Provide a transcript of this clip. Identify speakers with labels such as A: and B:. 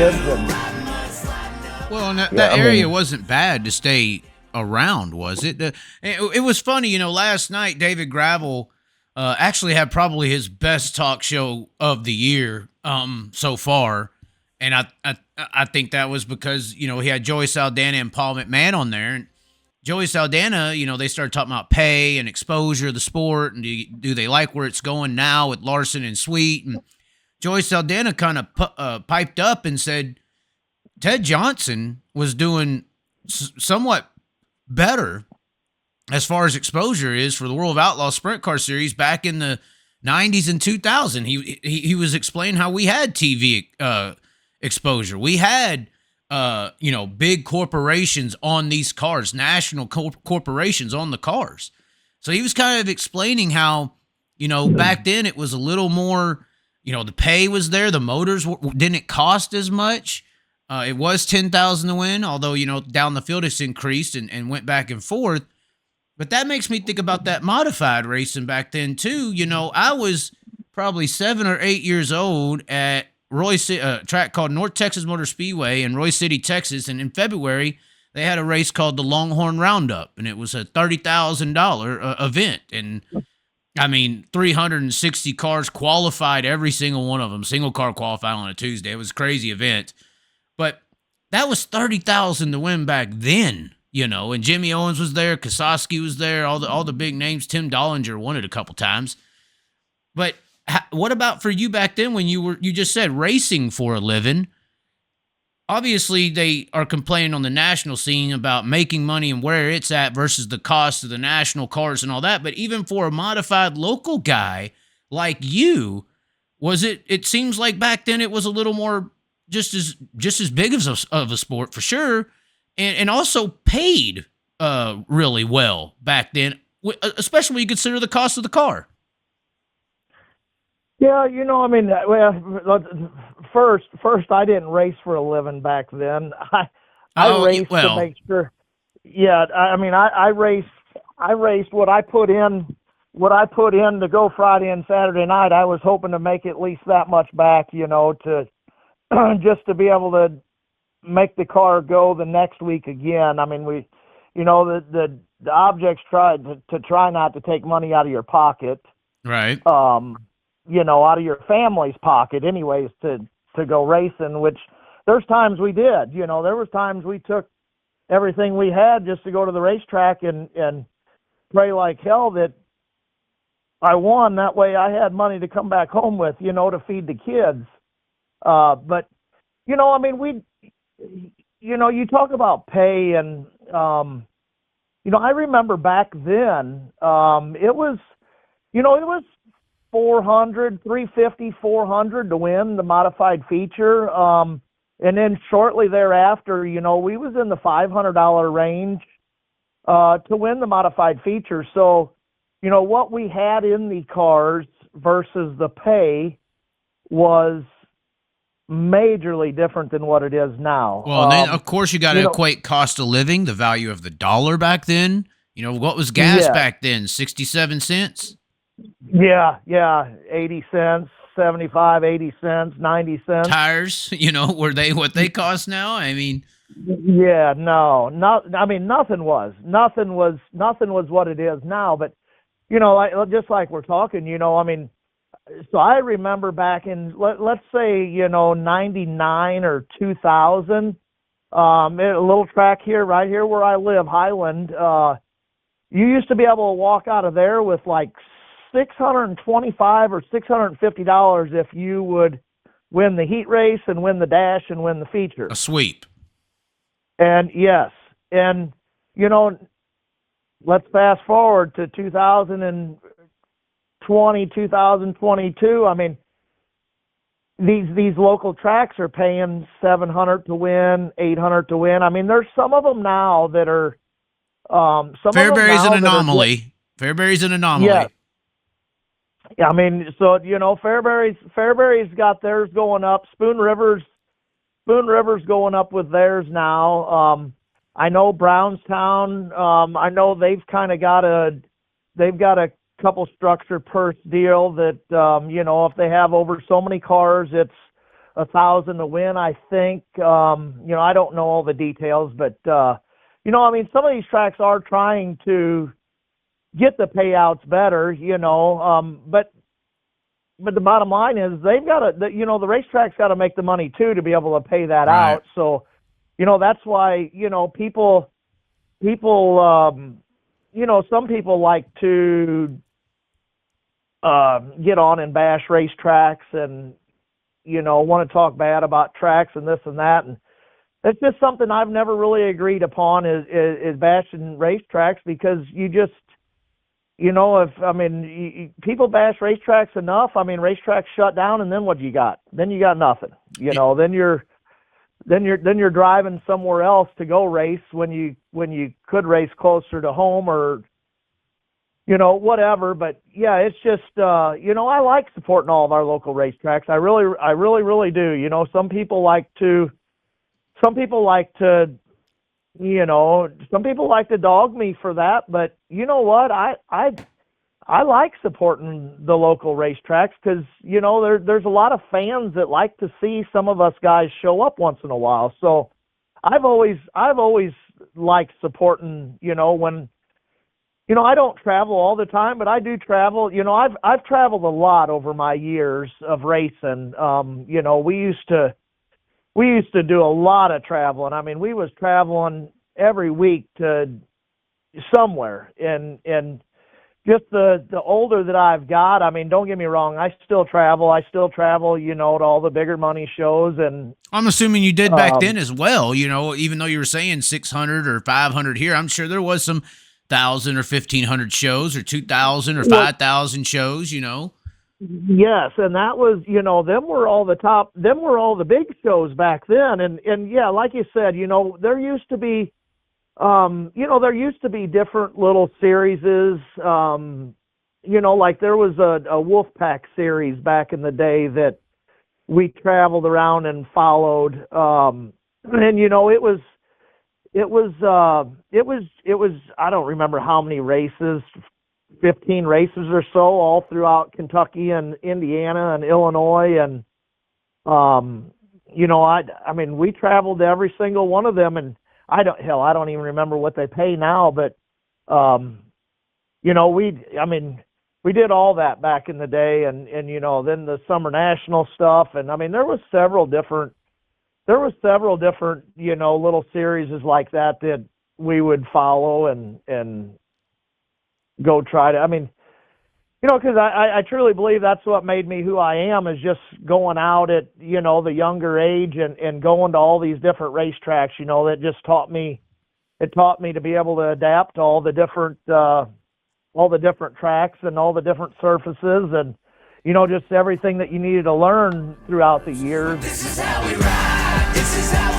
A: kids. And
B: well, and that area wasn't bad to stay around, was it? It was funny, last night David Gravel actually had probably his best talk show of the year so far. And I think that was because, he had Joey Saldana and Paul McMahon on there. And Joey Saldana, they started talking about pay and exposure of the sport. And do they like where it's going now with Larson and Sweet? And Joey Saldana kind of piped up and said Ted Johnson was doing somewhat better as far as exposure is for the World of Outlaw Sprint Car Series back in the 90s and 2000. He was explaining how we had TV exposure. We had, big corporations on these cars, national corporations on the cars. So he was kind of explaining how, back then it was a little more, the pay was there. The motors didn't cost as much. It was $10,000 to win, although, down the field it's increased and went back and forth. But that makes me think about that modified racing back then, too. I was probably 7 or 8 years old at a track called North Texas Motor Speedway in Roy City, Texas. And in February, they had a race called the Longhorn Roundup, and it was a $30,000 event. And, 360 cars qualified, every single one of them, single car qualified on a Tuesday. It was a crazy event. But that was $30,000 to win back then, and Jimmy Owens was there, Kosowski was there, all the big names. Tim Dollinger won it a couple times. But what about for you back then when you just said racing for a living? Obviously, they are complaining on the national scene about making money and where it's at versus the cost of the national cars and all that. But even for a modified local guy like you, it seems like back then it was a little more just as big of a sport for sure, and also paid really well back then, especially when you consider the cost of the car.
A: Yeah, first I didn't race for a living back then. I raced to make sure. Yeah, I raced what I put in to go Friday and Saturday night. I was hoping to make at least that much back, to just to be able to make the car go the next week again. We, the objects tried to try not to take money out of your pocket.
B: Right.
A: Out of your family's pocket anyways to go racing, which there's times we did. There was times we took everything we had just to go to the racetrack and pray like hell that I won. That way I had money to come back home with, to feed the kids. But, you talk about pay and, I remember back then, it was 350, 400 to win the modified feature. And then shortly thereafter, we was in the $500 range, to win the modified feature. So, what we had in the cars versus the pay was majorly different than what it is now.
B: Well, then of course you got to equate cost of living, the value of the dollar back then. What was gas back then? 67 cents?
A: Yeah, 80 cents, 75, 80 cents, 90 cents.
B: Tires, were they what they cost now?
A: Yeah, no, nothing was what it is now. But just like we're talking, so I remember back in let's say 99 or 2000, a little track right here where I live, Highland. You used to be able to walk out of there with like $625 or $650 if you would win the heat race and win the dash and win the feature.
B: A sweep.
A: And yes, and let's fast forward to 2020, 2022. These local tracks are paying $700 to win, $800 to win. There's some of them now that are
B: Fairbury's an anomaly. Fairbury's an anomaly.
A: Yeah. So Fairbury's got theirs going up. Spoon River's going up with theirs now. I know Brownstown. I know they've got a couple structure purse deal that if they have over so many cars, it's $1,000 to win, I think. I don't know all the details, but some of these tracks are trying to get the payouts better, but the bottom line is they've got to, the racetrack's got to make the money too to be able to pay that
B: right
A: out. So, that's why, people, some people like to get on and bash racetracks and, want to talk bad about tracks and this and that. And it's just something I've never really agreed upon is bashing racetracks, because you just, people bash racetracks enough. Racetracks shut down, and then what you got? Then you got nothing. Then you're driving somewhere else to go race when you could race closer to home, or whatever. But yeah, it's just I like supporting all of our local racetracks. I really do. Some people like to some people like to dog me for that, but you know what? I like supporting the local racetracks, because there's a lot of fans that like to see some of us guys show up once in a while. So I've always liked supporting, when I don't travel all the time, but I do travel. I've traveled a lot over my years of racing. We used to do a lot of traveling. We was traveling every week to somewhere, and just the older that I've got, don't get me wrong, I still travel, to all the bigger money shows. And
B: I'm assuming you did back then as well, even though you were saying 600 or 500 here, I'm sure there was some 1,000 or 1,500 shows, or 2,000 or 5,000 shows,
A: Yes, and that was, them were all the big shows back then. And yeah, like you said, there used to be, different little series, like there was a Wolfpack series back in the day that we traveled around and followed. And, it was, I don't remember how many races, 15 races or so, all throughout Kentucky and Indiana and Illinois. And, we traveled to every single one of them, and I don't even remember what they pay now, but, we did all that back in the day, and then the Summer National stuff. And there was several different, little series like that we would follow and go try to, because I truly believe that's what made me who I am, is just going out at, the younger age and going to all these different racetracks, that just taught me to be able to adapt to all the different tracks and all the different surfaces, and, just everything that you needed to learn throughout the years. This is how we ride. This is how